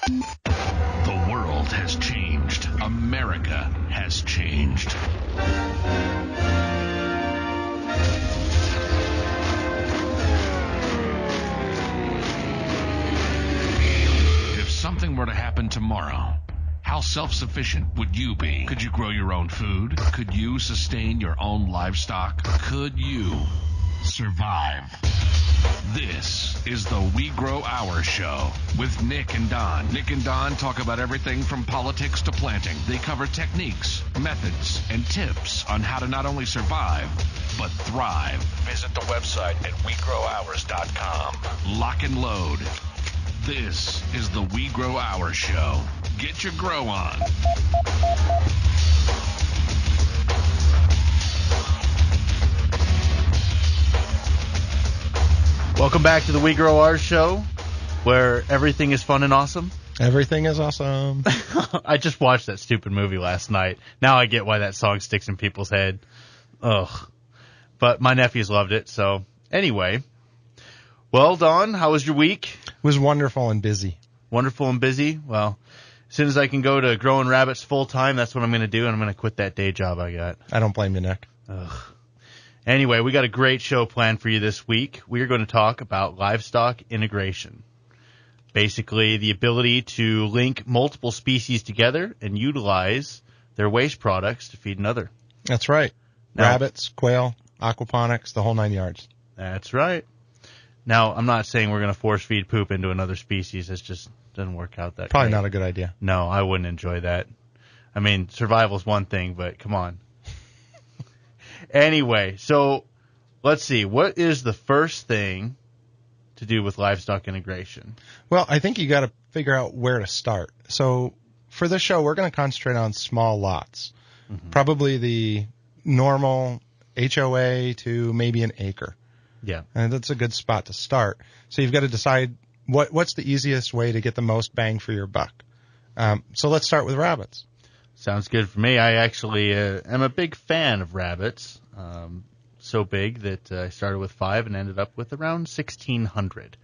The world has changed. America has changed. If something were to happen tomorrow, how self-sufficient would you be? Could you grow your own food? Could you sustain your own livestock? Could you survive? This is the We Grow Our Show with Nick and Don. Nick and Don talk about everything from politics to planting. They cover techniques, methods, and tips on how to not only survive, but thrive. Visit the website at WeGrowOurs.com. Lock and load. This is the We Grow Our Show. Get your grow on. Welcome back to the We Grow Our Show, where everything is fun and awesome. Everything is awesome. I just watched that stupid movie last night. Now I get why that song sticks in people's head. Ugh. But my nephews loved it, so anyway. Well, Don, how was your week? It was wonderful and busy. Wonderful and busy? Well, as soon as I can go to growing rabbits full time, that's what I'm going to do, and I'm going to quit that day job I got. I don't blame you, Nick. Ugh. Anyway, we got a great show planned for you this week. We are going to talk about livestock integration. Basically, the ability to link multiple species together and utilize their waste products to feed another. That's right. Now, rabbits, quail, aquaponics, the whole 9 yards. That's right. Now, I'm not saying we're going to force feed poop into another species. It just doesn't work out that Probably great. not a good idea. No, I wouldn't enjoy that. I mean, survival's one thing, but come on. Anyway, so let's see. What is the first thing to do with livestock integration? Well, I think you got to figure out where to start. So for this show, we're going to concentrate on small lots. Mm-hmm. Probably the normal HOA to maybe an acre. Yeah. And that's a good spot to start. So you've got to decide what's the easiest way to get the most bang for your buck. So let's start with rabbits. Sounds good for me. I actually am a big fan of rabbits. So big that I started with 5 and ended up with around 1,600.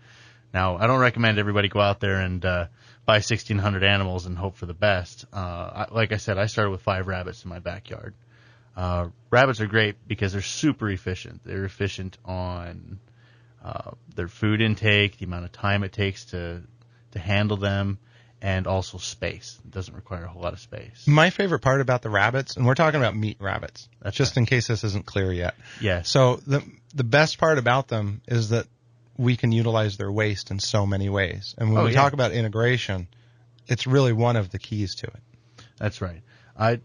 Now, I don't recommend everybody go out there and buy 1,600 animals and hope for the best. Like I said, I started with 5 rabbits in my backyard. Rabbits are great because they're super efficient. They're efficient on their food intake, the amount of time it takes to handle them, and also space. It doesn't require a whole lot of space. My favorite part about the rabbits, and we're talking about meat rabbits, That's just right. in case this isn't clear yet. Yes. So the best part about them is that we can utilize their waste in so many ways. And when we talk about integration, it's really one of the keys to it. That's right. I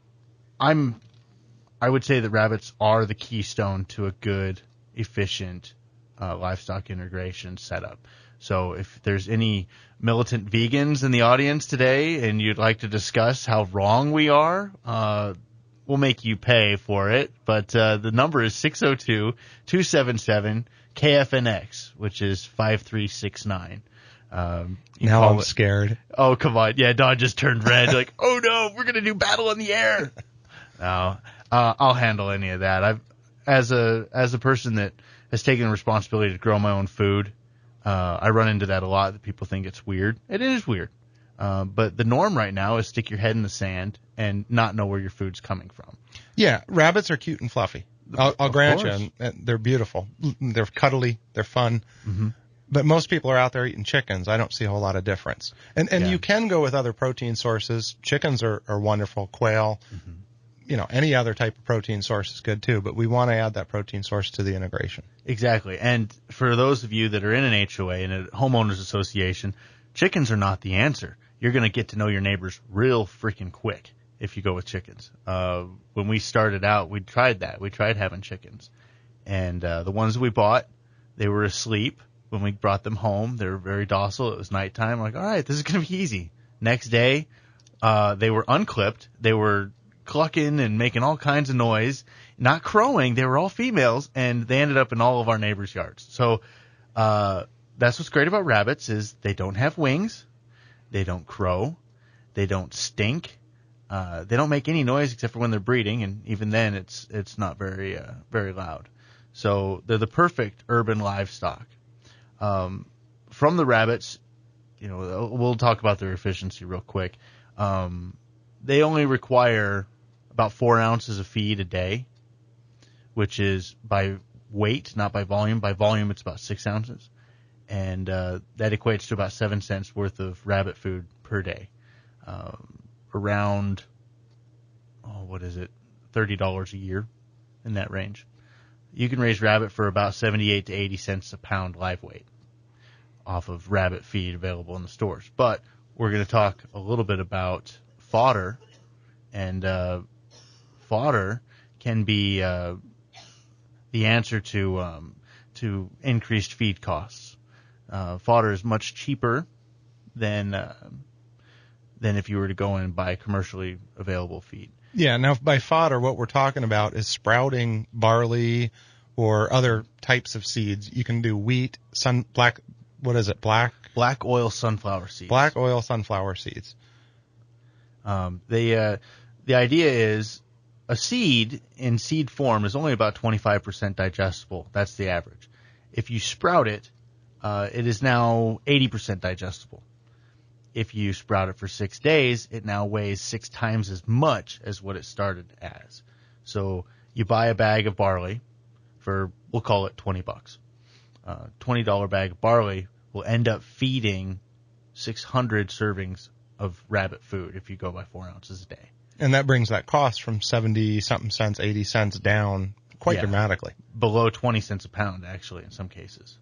would say that rabbits are the keystone to a good, efficient livestock integration setup. So if there's any militant vegans in the audience today and you'd like to discuss how wrong we are, we'll make you pay for it. But the number is 602-277-KFNX, which is 5369. Now I'm scared. Oh, come on. Yeah, Don just turned red. Like, oh, no, we're going to do battle in the air. No, I'll handle any of that. As a person that has taken responsibility to grow my own food, I run into that a lot, that people think it's weird. It is weird. But the norm right now is stick your head in the sand and not know where your food's coming from. Yeah, rabbits are cute and fluffy. I'll grant you, and they're beautiful. They're cuddly. They're fun. Mm-hmm. But most people are out there eating chickens. I don't see a whole lot of difference. And you can go with other protein sources. Chickens are wonderful. Quail. Mm-hmm. Any other type of protein source is good too, but we want to add that protein source to the integration. Exactly. And for those of you that are in an HOA, in a homeowners association, chickens are not the answer. You're going to get to know your neighbors real freaking quick if you go with chickens. When we started out, we tried that. We tried having chickens. And the ones we bought, they were asleep when we brought them home. They were very docile. It was nighttime. I'm like, all right, this is going to be easy. Next day, they were unclipped. They were clucking and making all kinds of noise, not crowing. They were all females, and they ended up in all of our neighbors' yards. So that's what's great about rabbits is they don't have wings, they don't crow, they don't stink, they don't make any noise except for when they're breeding, and even then it's not very loud. So they're the perfect urban livestock. From the rabbits, we'll talk about their efficiency real quick. They only require about 4 ounces of feed a day, which is by weight, not by volume. By volume, it's about 6 ounces. And that equates to about 7 cents worth of rabbit food per day. Around, $30 a year, in that range. You can raise rabbit for about 78 to 80 cents a pound live weight off of rabbit feed available in the stores. But we're going to talk a little bit about fodder, and fodder can be the answer to increased feed costs. Fodder is much cheaper than if you were to go in and buy commercially available feed. Yeah, now by fodder, what we're talking about is sprouting barley or other types of seeds. You can do wheat, black oil sunflower seeds. Black oil sunflower seeds. The idea is a seed in seed form is only about 25% digestible. That's the average. If you sprout it, it is now 80% digestible. If you sprout it for 6 days, it now weighs 6 times as much as what it started as. So you buy a bag of barley for, we'll call it $20. $20 bag of barley will end up feeding 600 servings of rabbit food if you go by 4 ounces a day. And that brings that cost from 70-something cents, 80 cents down quite dramatically. Below 20 cents a pound, actually, in some cases.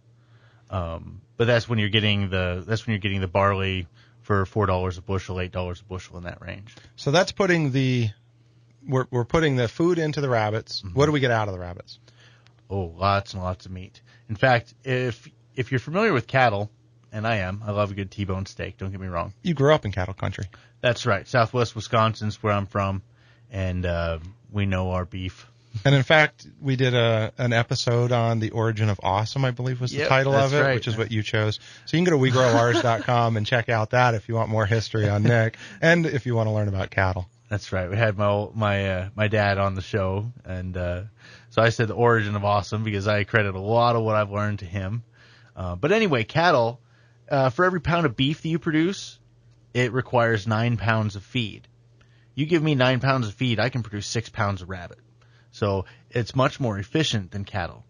But that's when you're getting the barley for $4 a bushel, $8 a bushel, in that range. So that's putting we're putting the food into the rabbits. Mm-hmm. What do we get out of the rabbits? Oh, lots and lots of meat. In fact, if you're familiar with cattle, and I love a good T-bone steak, don't get me wrong. You grew up in cattle country. That's right. Southwest Wisconsin's where I'm from, and we know our beef. And in fact, we did an episode on the origin of awesome, I believe was the title of it, right, which is what you chose. So you can go to WeGrowOurs.com and check out that if you want more history on Nick, and if you want to learn about cattle. That's right. We had my dad on the show, and so I said the origin of awesome because I credit a lot of what I've learned to him. But anyway, cattle, for every pound of beef that you produce, it requires 9 pounds of feed. You give me 9 pounds of feed, I can produce 6 pounds of rabbit. So it's much more efficient than cattle.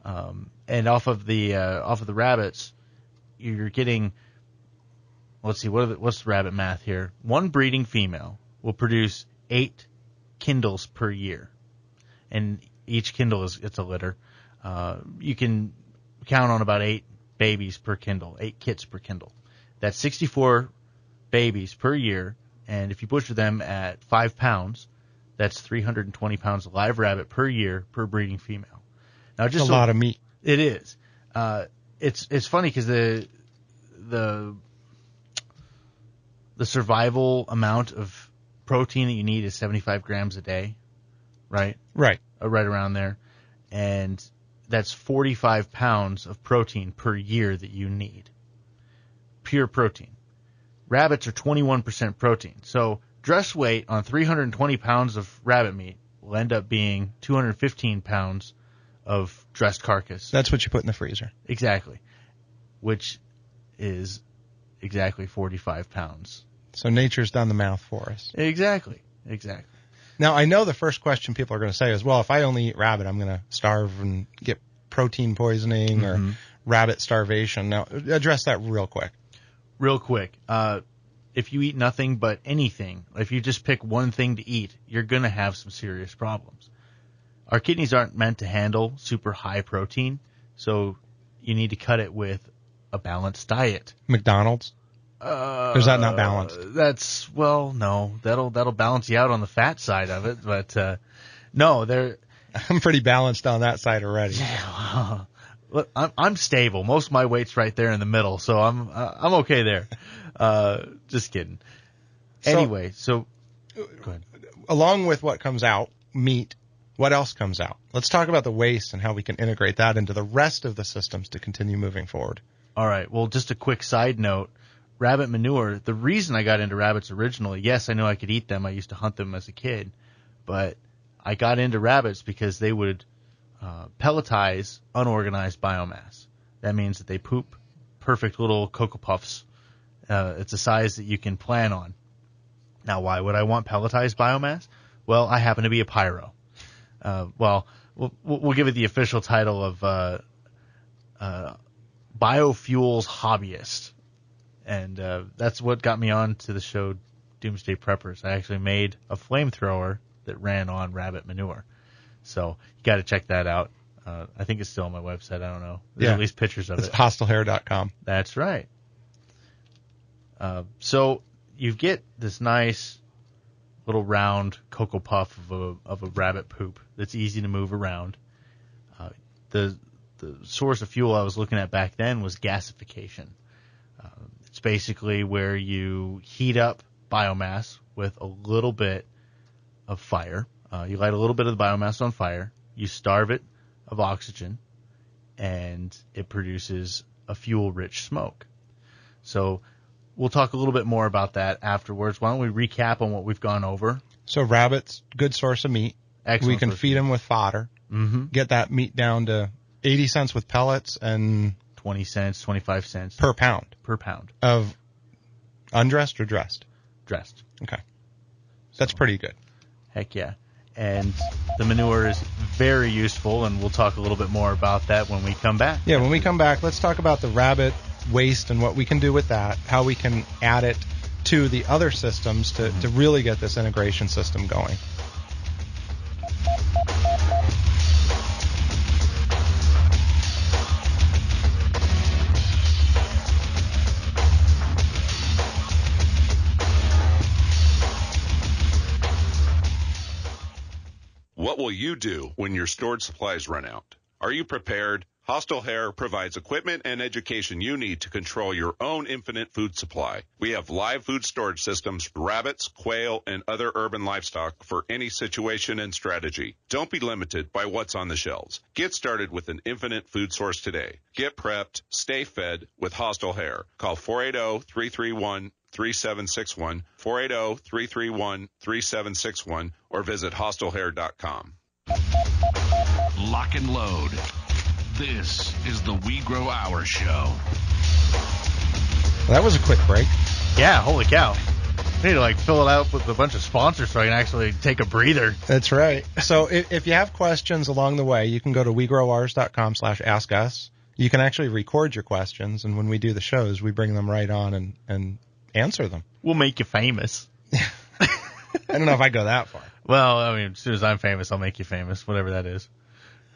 And off of the rabbits, you're getting, let's see, what's the rabbit math here? One breeding female will produce 8 kindles per year. And each kindle it's a litter. You can count on about 8 babies per kindle, 8 kits per kindle. That's 64 babies per year. And if you butcher them at 5 pounds, that's 320 pounds of live rabbit per year per breeding female. Now, just a lot of meat. It is. It's funny because the survival amount of protein that you need is 75 grams a day, right? Right. Right around there, and that's 45 pounds of protein per year that you need. Pure protein. Rabbits are 21% protein, so dress weight on 320 pounds of rabbit meat will end up being 215 pounds of dressed carcass. That's what you put in the freezer. Exactly. Which is exactly 45 pounds. So nature's done the math for us. Exactly. Now, I know the first question people are going to say is, well, if I only eat rabbit, I'm going to starve and get protein poisoning or rabbit starvation. Now, address that real quick. If you eat nothing but anything, if you just pick one thing to eat, you're going to have some serious problems. Our kidneys aren't meant to handle super high protein, so you need to cut it with a balanced diet. McDonald's? Or is that not balanced? No. That'll balance you out on the fat side of it, but no, I'm pretty balanced on that side already. Yeah, look, I'm stable. Most of my weight's right there in the middle, so I'm okay there. Just kidding. Anyway, so go ahead. Along with what comes out, meat, what else comes out? Let's talk about the waste and how we can integrate that into the rest of the systems to continue moving forward. All right. Well, just a quick side note. Rabbit manure, the reason I got into rabbits originally, yes, I know I could eat them. I used to hunt them as a kid. But I got into rabbits because they would pelletize unorganized biomass. That means that they poop perfect little Cocoa Puffs It's a size that you can plan on. Now, why would I want pelletized biomass? Well, I happen to be a pyro. We'll give it the official title of biofuels hobbyist. And that's what got me on to the show Doomsday Preppers. I actually made a flamethrower that ran on rabbit manure. So you got to check that out. I think it's still on my website. I don't know. There's at least pictures of it. It's hostlehair.com. That's right. So you get this nice little round Cocoa Puff of a rabbit poop that's easy to move around. The source of fuel I was looking at back then was gasification. It's basically where you heat up biomass with a little bit of fire. You light a little bit of the biomass on fire. You starve it of oxygen, and it produces a fuel-rich smoke. So we'll talk a little bit more about that afterwards. Why don't we recap on what we've gone over? So rabbits, good source of meat. Excellent. We can feed them with fodder. Mm-hmm. Get that meat down to 80 cents with pellets and 20 cents, 25 cents. Per pound. Of undressed or dressed? Dressed. Okay. That's pretty good. Heck yeah. And the manure is very useful, and we'll talk a little bit more about that when we come back. Yeah, when we come back, let's talk about the rabbit waste and what we can do with that, how we can add it to the other systems to really get this integration system going. What will you do when your stored supplies run out? Are you prepared? Hostile Hair provides equipment and education you need to control your own infinite food supply. We have live food storage systems for rabbits, quail, and other urban livestock for any situation and strategy. Don't be limited by what's on the shelves. Get started with an infinite food source today. Get prepped, stay fed with Hostile Hair. Call 480-331-3761, 480-331-3761, or visit hostlehair.com. Lock and load. This is the We Grow Our show. Well, that was a quick break. Yeah, holy cow. I need to fill it out with a bunch of sponsors so I can actually take a breather. That's right. So if you have questions along the way, you can go to wegrowours.com/askus. You can actually record your questions, and when we do the shows, we bring them right on and answer them. We'll make you famous. I don't know if I go that far. Well, I mean, as soon as I'm famous, I'll make you famous, whatever that is.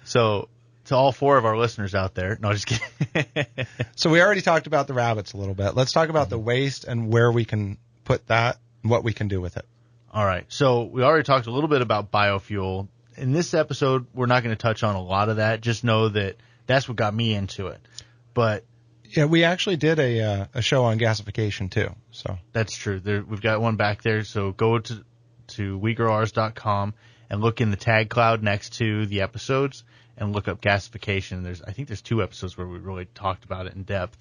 So, to all four of our listeners out there, no, just kidding. So we already talked about the rabbits a little bit. Let's talk about the waste and where we can put that and what we can do with it. All right. So we already talked a little bit about biofuel. In this episode, we're not going to touch on a lot of that. Just know that that's what got me into it. But yeah, we actually did a show on gasification too. So that's true. We've got one back there. So go to wegrowours.com and look in the tag cloud next to the episodes and look up gasification. I think there's 2 episodes where we really talked about it in depth.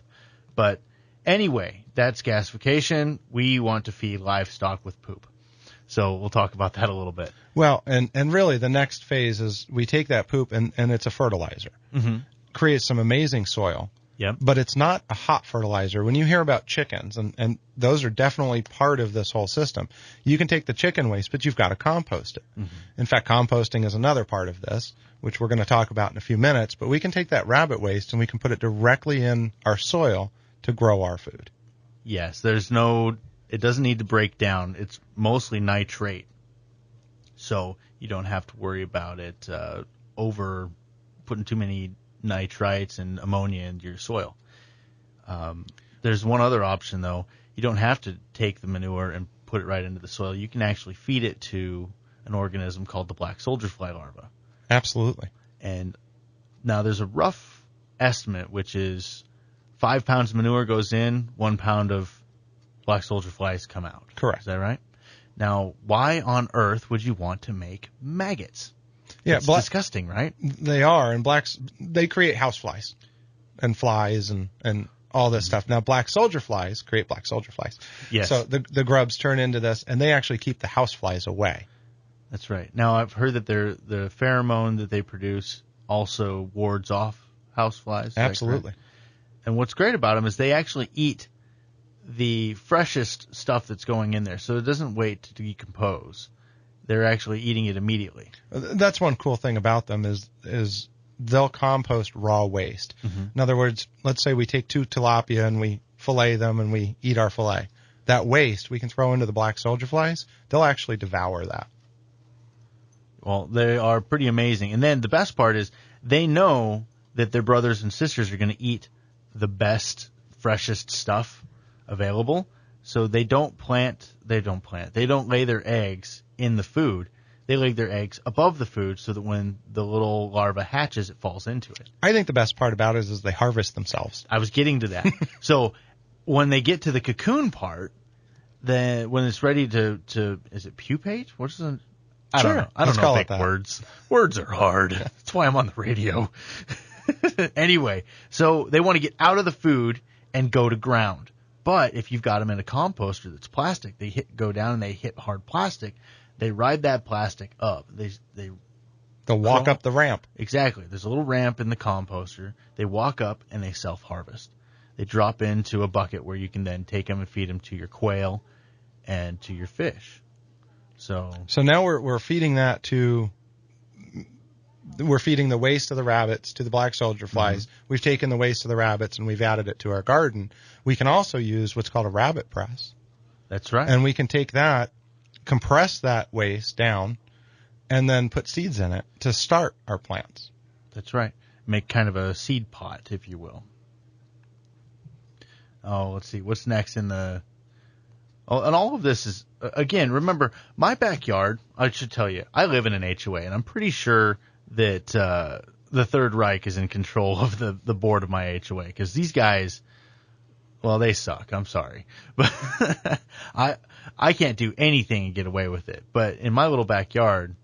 But anyway, that's gasification. We want to feed livestock with poop. So we'll talk about that a little bit. Well, and really the next phase is we take that poop and it's a fertilizer. Mm-hmm. Creates some amazing soil. Yep. But it's not a hot fertilizer. When you hear about chickens, and those are definitely part of this whole system, you can take the chicken waste, but you've got to compost it. Mm-hmm. In fact, composting is another part of this, which we're going to talk about in a few minutes. But we can take that rabbit waste and we can put it directly in our soil to grow our food. Yes, it doesn't need to break down. It's mostly nitrate. So you don't have to worry about it over putting too many nitrites and ammonia into your soil. There's one other option, though. You don't have to take the manure and put it right into the soil. You can actually feed it to an organism called the black soldier fly larva. Absolutely. And now there's a rough estimate, which is 5 pounds of manure goes in, 1 pound of black soldier flies come out. Correct. Is that right? Now, why on earth would you want to make maggots? Yeah, it's disgusting, right? They are, and they create house flies and flies and all this stuff. Now, black soldier flies create black soldier flies. Yes. So the grubs turn into this, and they actually keep the house flies away. That's right. Now, I've heard that the pheromone that they produce also wards off house flies. Absolutely. And what's great about them is they actually eat the freshest stuff that's going in there, so it doesn't wait to decompose. They're actually eating it immediately. That's one cool thing about them is they'll compost raw waste. Mm-hmm. In other words, let's say we take 2 tilapia and we fillet them and we eat our fillet. That waste we can throw into the black soldier flies. They'll actually devour that. Well, they are pretty amazing. And then the best part is they know that their brothers and sisters are going to eat the best, freshest stuff available. So they don't lay their eggs in the food. They lay their eggs above the food so that when the little larva hatches, it falls into it. I think the best part about it is they harvest themselves. I was getting to that. So when they get to the cocoon part, then when it's ready to is it pupate? What's the I don't know. I don't know big words. Words are hard. That's why I'm on the radio. Anyway, so they want to get out of the food and go to ground. But if you've got them in a composter that's plastic, they go down and they hit hard plastic. They ride that plastic up. They'll walk up the ramp. Exactly. There's a little ramp in the composter. They walk up and they self-harvest. They drop into a bucket where you can then take them and feed them to your quail and to your fish. So now we're feeding that to. We're feeding the waste of the rabbits to the black soldier flies. Mm-hmm. We've taken the waste of the rabbits and we've added it to our garden. We can also use what's called a rabbit press. That's right. And we can take that, compress that waste down, and then put seeds in it to start our plants. That's right. Make kind of a seed pot, if you will. Oh, let's see. What's next in the... Oh, and all of this is, again, remember, my backyard, I should tell you, I live in an HOA, and I'm pretty sure that the Third Reich is in control of the board of my HOA, because these guys, well, they suck. I'm sorry. But I can't do anything and get away with it. But in my little backyard,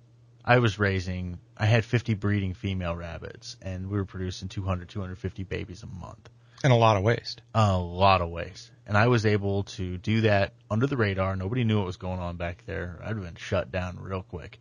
I had 50 breeding female rabbits, and we were producing 250 babies a month. And a lot of waste. A lot of waste. And I was able to do that under the radar. Nobody knew what was going on back there. I'd have been shut down real quick.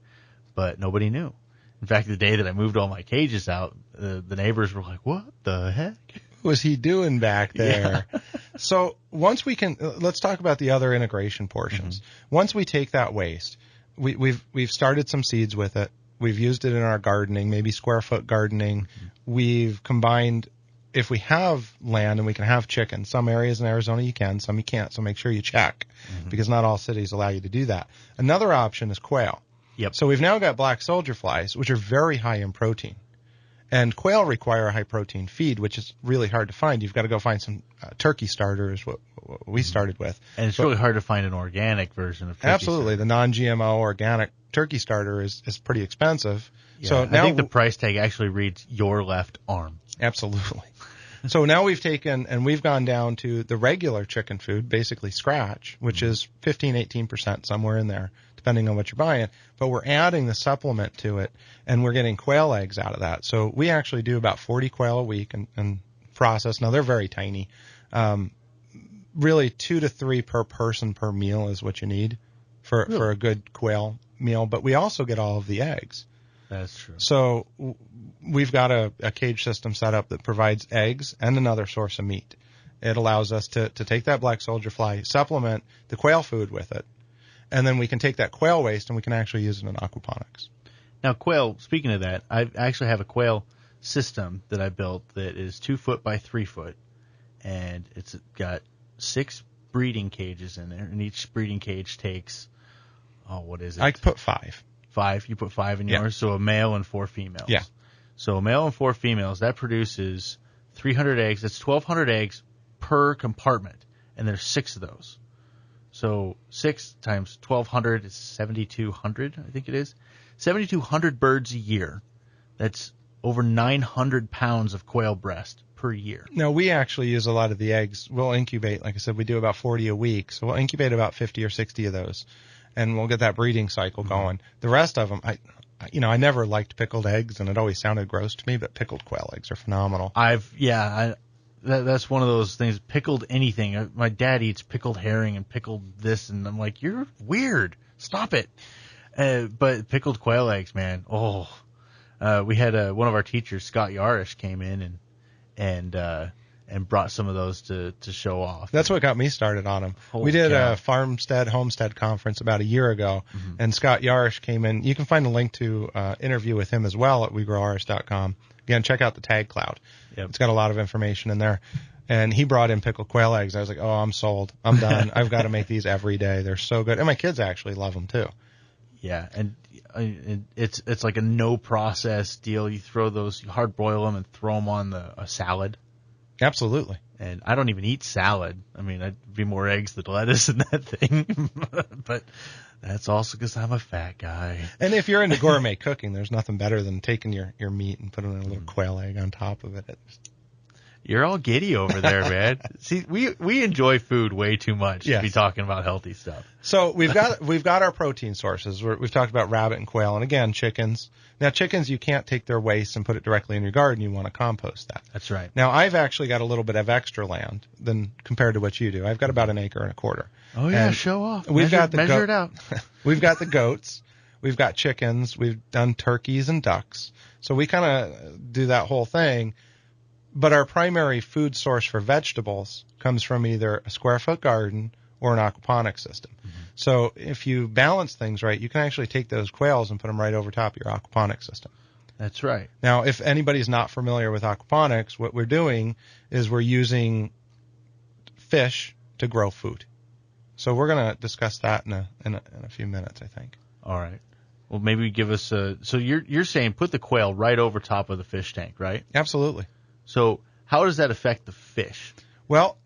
But nobody knew. In fact, the day that I moved all my cages out, the neighbors were like, what the heck? What was he doing back there? Yeah. So once we can, let's talk about the other integration portions. Mm-hmm. Once we take that waste, we've started some seeds with it. We've used it in our gardening, maybe square foot gardening. Mm-hmm. We've combined, if we have land and we can have chickens, some areas in Arizona you can, some you can't. So make sure you check because not all cities allow you to do that. Another option is quail. Yep. So we've now got black soldier flies, which are very high in protein. And quail require a high protein feed, which is really hard to find. You've got to go find some turkey starters, what we started with. And it's really hard to find an organic version of turkey absolutely. Starter. The non-GMO organic turkey starter is pretty expensive. Yeah, so now I think the price tag actually reads your left arm. Absolutely. So now we've taken and we've gone down to the regular chicken food, basically scratch, which is 15-18%, somewhere in there, depending on what you're buying. But we're adding the supplement to it, and we're getting quail eggs out of that. So we actually do about 40 quail a week and process. Now, they're very tiny. Really 2 to 3 per person per meal is what you need for a good quail meal. But we also get all of the eggs. That's true. So we've got a cage system set up that provides eggs and another source of meat. It allows us to take that black soldier fly, supplement the quail food with it, and then we can take that quail waste and we can actually use it in aquaponics. Now, quail, speaking of that, I actually have a quail system that I built that is 2 foot by 3 foot, and it's got 6 breeding cages in there, and each breeding cage takes, what is it? I put 5. 5? You put 5 in yours? Yeah. So a male and 4 females. Yeah. So a male and 4 females, that produces 300 eggs. That's 1,200 eggs per compartment, and there's 6 of those. So 6 times 1,200 is 7,200, I think it is. 7,200 birds a year. That's over 900 pounds of quail breast per year. Now, we actually use a lot of the eggs. We'll incubate, like I said, we do about 40 a week. So we'll incubate about 50 or 60 of those, and we'll get that breeding cycle going. The rest of them, I never liked pickled eggs, and it always sounded gross to me, but pickled quail eggs are phenomenal. That's one of those things, pickled anything. My dad eats pickled herring and pickled this, and I'm like, you're weird. Stop it. But pickled quail eggs, man. We had one of our teachers, Scott Yarish, came in and and brought some of those to show off. That's what got me started on them. Holy We did cow. a homestead conference about a year ago, and Scott Yarish came in. You can find a link to interview with him as well at WeGrowOurs.com. Again, check out the Tag Cloud. Yep. It's got a lot of information in there. And he brought in pickled quail eggs. I was like, oh, I'm sold. I'm done. I've got to make these every day. They're so good. And my kids actually love them too. Yeah, and it's like a no process deal. You hard boil them and throw them on a salad. Absolutely. And I don't even eat salad. I mean, I'd be more eggs than lettuce in that thing. But that's also because I'm a fat guy. And if you're into gourmet cooking, there's nothing better than taking your meat and putting a little quail egg on top of it. You're all giddy over there, man. See, we enjoy food way too much to be talking about healthy stuff. So we've got our protein sources. We've talked about rabbit and quail, and again, chickens. Now, chickens, you can't take their waste and put it directly in your garden. You want to compost that. That's right. Now, I've actually got a little bit of extra land than compared to what you do. I've got about 1.25 acres. Oh yeah, And show off. Measure it out. We've got the goats. We've got chickens. We've done turkeys and ducks. So we kind of do that whole thing. But our primary food source for vegetables comes from either a square foot garden or an aquaponics system. Mm-hmm. So if you balance things right, you can actually take those quails and put them right over top of your aquaponics system. That's right. Now, if anybody's not familiar with aquaponics, what we're doing is we're using fish to grow food. So we're going to discuss that in a few minutes, I think. All right. Well, maybe give us so you're saying put the quail right over top of the fish tank, right? Absolutely. So how does that affect the fish? Well,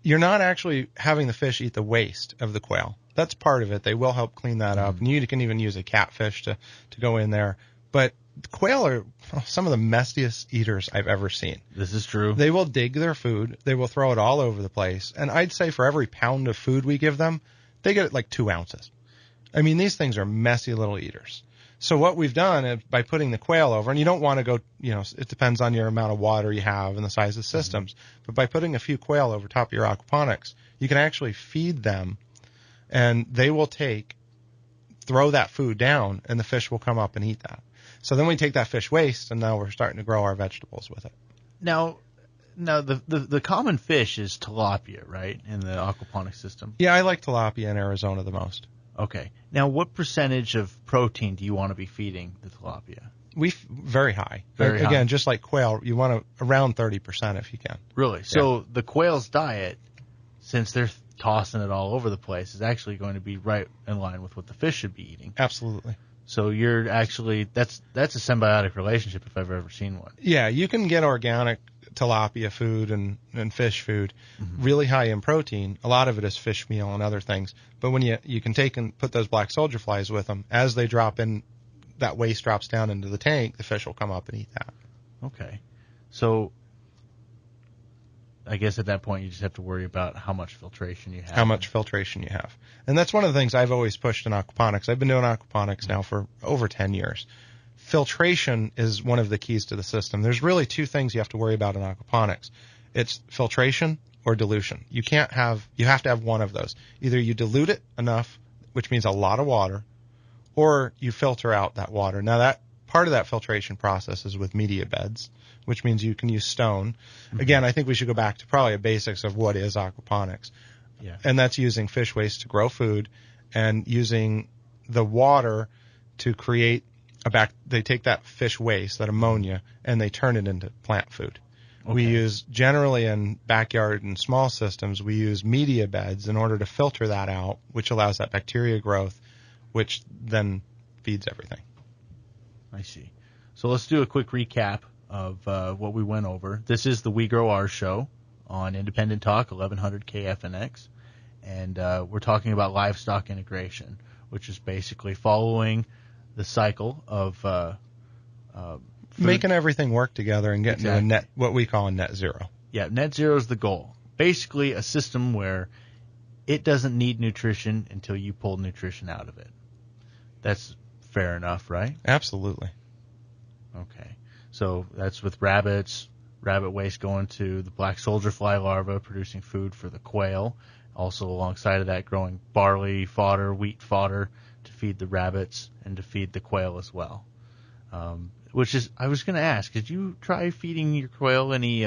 you're not actually having the fish eat the waste of the quail. That's part of it. They will help clean that up. And you can even use a catfish to go in there. But quail are some of the messiest eaters I've ever seen. This is true. They will dig their food. They will throw it all over the place. And I'd say for every pound of food we give them, they get like 2 ounces. I mean, these things are messy little eaters. So what we've done is by putting the quail over, and you don't want to go, it depends on your amount of water you have and the size of systems, but by putting a few quail over top of your aquaponics, you can actually feed them, and they will throw that food down, and the fish will come up and eat that. So then we take that fish waste, and now we're starting to grow our vegetables with it. Now the common fish is tilapia, right, in the aquaponics system? Yeah, I like tilapia in Arizona the most. Okay. Now, what percentage of protein do you want to be feeding the tilapia? Very high. Very high. Again, just like quail, you want to around 30% if you can. Really? So the quail's diet, since they're tossing it all over the place, is actually going to be right in line with what the fish should be eating. Absolutely. So you're actually that's a symbiotic relationship if I've ever seen one. Yeah, you can get organic tilapia food and fish food, really high in protein. A lot of it is fish meal and other things. But when you can take and put those black soldier flies with them, as they drop in, that waste drops down into the tank, the fish will come up and eat that. Okay. So I guess at that point you just have to worry about how much filtration you have. How much filtration you have. And that's one of the things I've always pushed in aquaponics. I've been doing aquaponics now for over 10 years. Filtration is one of the keys to the system. There's really 2 things you have to worry about in aquaponics. It's filtration or dilution. You have to have one of those. Either you dilute it enough, which means a lot of water, or you filter out that water. Now that part of that filtration process is with media beds, which means you can use stone. Again, I think we should go back to probably the basics of what is aquaponics. Yeah. And that's using fish waste to grow food and using the water to create they take that fish waste, that ammonia, and they turn it into plant food. Okay. We use, generally in backyard and small systems, we use media beds in order to filter that out, which allows that bacteria growth, which then feeds everything. I see. So let's do a quick recap of what we went over. This is the We Grow Ours show on Independent Talk, 1100 KFNX, and we're talking about livestock integration, which is basically following the cycle of making everything work together and getting to a net, what we call a net zero. Yeah, net zero is the goal. Basically, a system where it doesn't need nutrition until you pull nutrition out of it. That's fair enough, right? Absolutely. Okay. So that's with rabbits, rabbit waste going to the black soldier fly larvae, producing food for the quail. Also alongside of that, growing barley fodder, wheat fodder to feed the rabbits and to feed the quail as well. I was going to ask, did you try feeding your quail any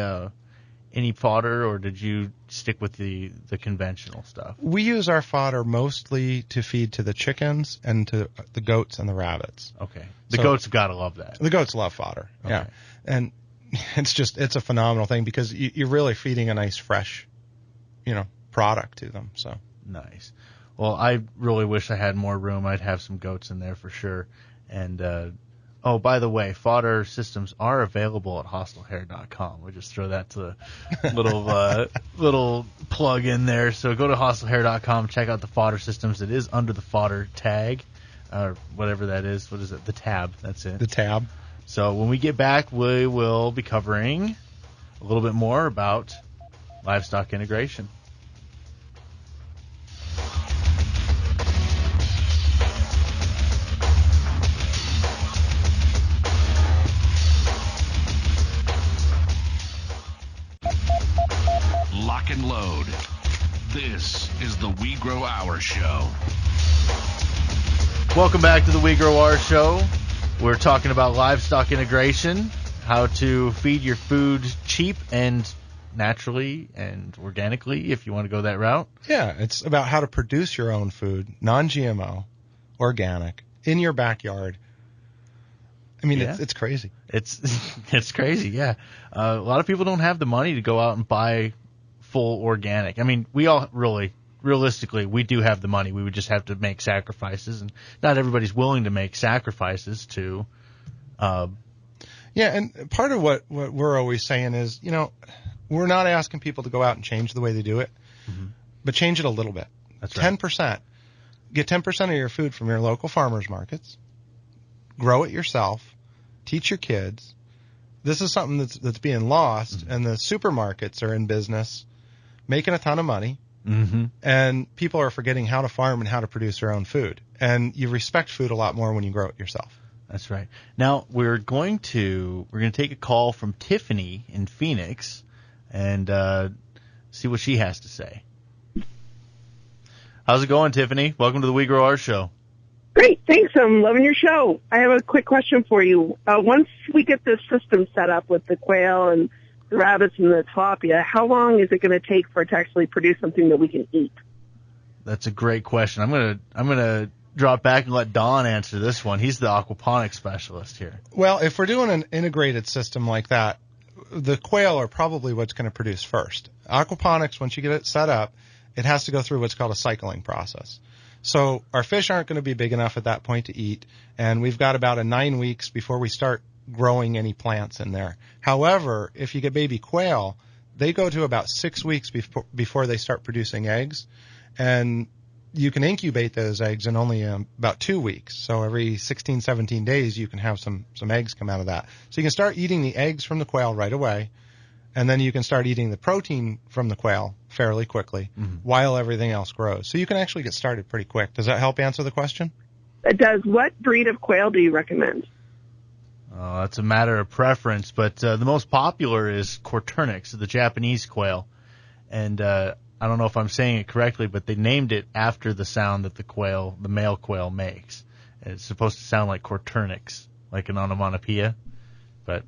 any fodder, or did you stick with the conventional stuff? We use our fodder mostly to feed to the chickens and to the goats and the rabbits. Okay. The goats got to love that. The goats love fodder. Okay. Yeah. And it's a phenomenal thing because you're really feeding a nice fresh, product to them. So nice. Well, I really wish I had more room. I'd have some goats in there for sure. And by the way, fodder systems are available at hostlehair.com. We'll just throw that to the little plug in there. So go to hostlehair.com, check out the fodder systems. It is under the fodder tag, or whatever that is. What is it? The tab. That's it. The tab. So when we get back, we will be covering a little bit more about livestock integration. Lock and load. This is the We Grow Our Show. Welcome back to the We Grow Our Show. We're talking about livestock integration, how to feed your food cheap and naturally and organically, if you want to go that route. Yeah, it's about how to produce your own food, non-GMO, organic, in your backyard. I mean, it's crazy. It's crazy, yeah. A lot of people don't have the money to go out and buy full organic. I mean, we all realistically, we do have the money. We would just have to make sacrifices, and not everybody's willing to make sacrifices to. Yeah, and part of what we're always saying is, we're not asking people to go out and change the way they do it, but change it a little bit. That's right. 10%. Get 10% of your food from your local farmers markets. Grow it yourself. Teach your kids. This is something that's being lost, and the supermarkets are in business making a ton of money. And people are forgetting how to farm and how to produce their own food. And you respect food a lot more when you grow it yourself. That's right. Now we're going to take a call from Tiffany in Phoenix and see what she has to say. How's it going, Tiffany? Welcome to the We Grow Our Show. Great, thanks. I'm loving your show. I have a quick question for you. Once we get this system set up with the quail and the rabbits and the tilapia, how long is it going to take for it to actually produce something that we can eat? That's a great question. I'm gonna drop back and let Don answer this one. He's the aquaponics specialist here. Well, if we're doing an integrated system like that, the quail are probably what's going to produce first. Aquaponics, once you get it set up, it has to go through what's called a cycling process. So our fish aren't going to be big enough at that point to eat, and we've got about 9 weeks before we start growing any plants in there. However, if you get baby quail, they go to about 6 weeks before they start producing eggs, and you can incubate those eggs in only about 2 weeks. So every 16, 17 days, you can have some eggs come out of that. So you can start eating the eggs from the quail right away, and then you can start eating the protein from the quail fairly quickly while everything else grows. So you can actually get started pretty quick. Does that help answer the question? It does. What breed of quail do you recommend? That's a matter of preference, but the most popular is Corturnix, the Japanese quail. And I don't know if I'm saying it correctly, but they named it after the sound that the male quail makes. And it's supposed to sound like Corturnix, like an onomatopoeia, but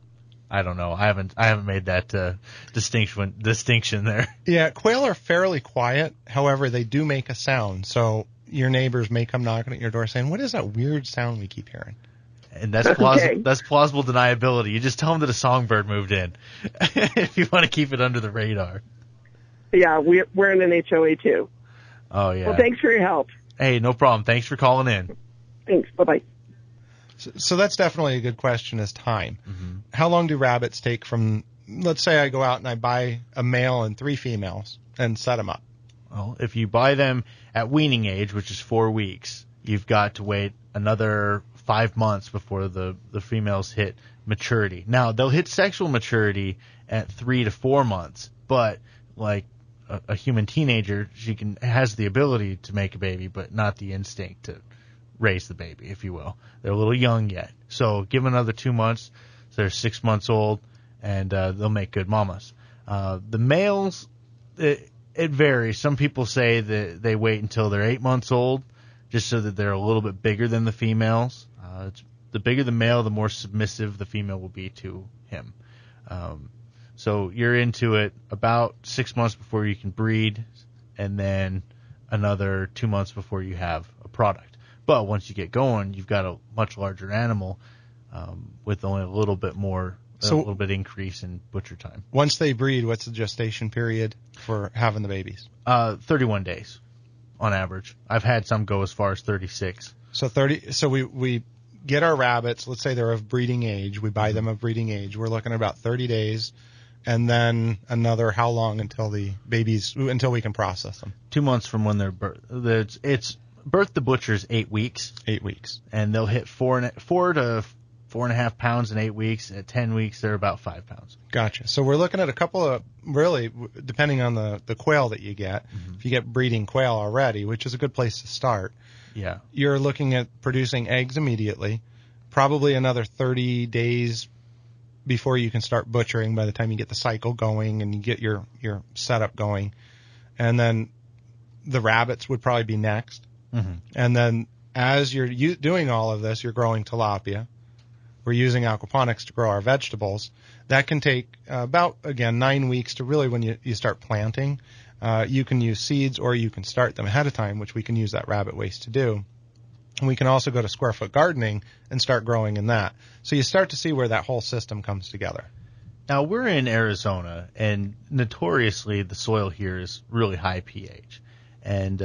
I don't know. I haven't made that distinction there. Yeah, quail are fairly quiet. However, they do make a sound. So your neighbors may come knocking at your door saying, "What is that weird sound we keep hearing?" And that's plausible deniability. You just tell them that a songbird moved in if you want to keep it under the radar. Yeah, we're in an HOA too. Oh, yeah. Well, thanks for your help. Hey, no problem. Thanks for calling in. Thanks. Bye-bye. So that's definitely a good question, is time. How long do rabbits take from, let's say I go out and I buy a male and 3 females and set them up? Well, if you buy them at weaning age, which is 4 weeks, you've got to wait another 5 months before the females hit maturity. Now, they'll hit sexual maturity at 3 to 4 months, but like a human teenager, has the ability to make a baby, but not the instinct to raise the baby, if you will. They're a little young yet. So give them another 2 months. So they're 6 months old, and they'll make good mamas. The males, it varies. Some people say that they wait until they're 8 months old, just so that they're a little bit bigger than the females. The bigger the male, the more submissive the female will be to him. So you're into it about 6 months before you can breed, and then another 2 months before you have a product. But once you get going, you've got a much larger animal with only a little bit more, a little bit increase in butcher time. Once they breed, what's the gestation period for having the babies? 31 days on average. I've had some go as far as 36. So we get our rabbits, let's say they're of breeding age, we buy them of breeding age. We're looking at about 30 days, and then another how long until until we can process them? 2 months from when they're birth. It's birth to butchers 8 weeks. 8 weeks. And they'll hit 4 to 4.5 pounds in 8 weeks. At 10 weeks, they're about 5 pounds. Gotcha. So we're looking at a couple of, really, depending on the quail that you get. If you get breeding quail already, which is a good place to start, yeah, you're looking at producing eggs immediately, probably another 30 days before you can start butchering by the time you get the cycle going and you get your setup going. And then the rabbits would probably be next. And then as you're doing all of this, you're growing tilapia. We're using aquaponics to grow our vegetables. That can take about, again, 9 weeks to really when you start planting. You can use seeds or you can start them ahead of time, which we can use that rabbit waste to do. And we can also go to square foot gardening and start growing in that. So you start to see where that whole system comes together. Now, we're in Arizona, and notoriously the soil here is really high pH. And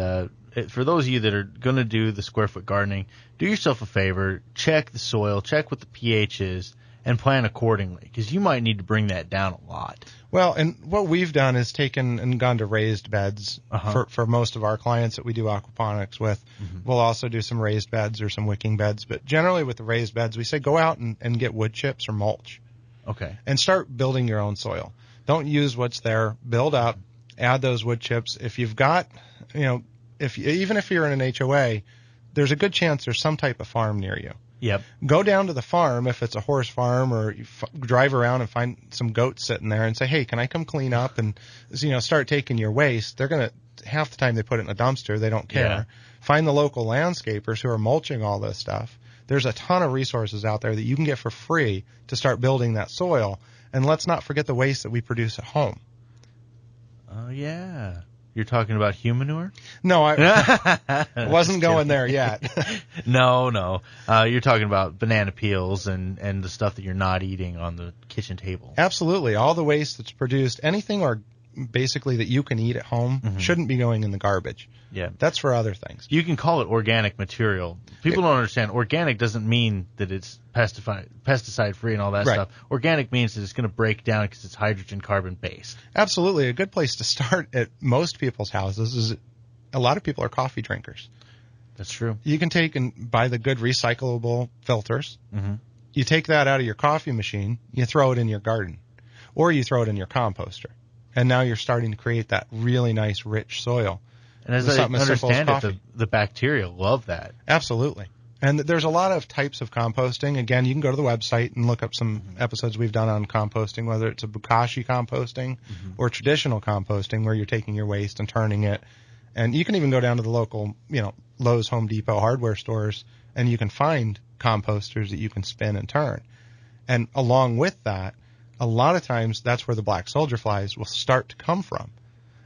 for those of you that are going to do the square foot gardening, do yourself a favor, check the soil, check what the pH is, and plan accordingly, because you might need to bring that down a lot. Well, and what we've done is taken and gone to raised beds for most of our clients that we do aquaponics with. We'll also do some raised beds or some wicking beds, but generally with the raised beds, we say go out and get wood chips or mulch. Okay. And start building your own soil. Don't use what's there. Build up. Add those wood chips. If you've got, even if you're in an HOA, there's a good chance there's some type of farm near you. Yep. Go down to the farm if it's a horse farm, or you drive around and find some goats sitting there and say, hey, can I come clean up? And, start taking your waste. They're going to, half the time they put it in a dumpster. They don't care. Yeah. Find the local landscapers who are mulching all this stuff. There's a ton of resources out there that you can get for free to start building that soil. And let's not forget the waste that we produce at home. Oh, yeah. You're talking about human manure? No, I wasn't going there yet. No. You're talking about banana peels and the stuff that you're not eating on the kitchen table. Absolutely. All the waste that's produced, anything or basically that you can eat at home, shouldn't be going in the garbage. Yeah. That's for other things. You can call it organic material. People don't understand. Organic doesn't mean that it's pesticide free and all that stuff. Organic means that it's going to break down because it's hydrogen carbon based. Absolutely. A good place to start at most people's houses is a lot of people are coffee drinkers. That's true. You can take and buy the good recyclable filters. You take that out of your coffee machine, you throw it in your garden, or you throw it in your composter. And now you're starting to create that really nice, rich soil. And as I understand it, the bacteria love that. Absolutely. And there's a lot of types of composting. Again, you can go to the website and look up some episodes we've done on composting, whether it's a bokashi composting or traditional composting where you're taking your waste and turning it. And you can even go down to the local, Lowe's, Home Depot, hardware stores, and you can find composters that you can spin and turn. And along with that, a lot of times that's where the black soldier flies will start to come from.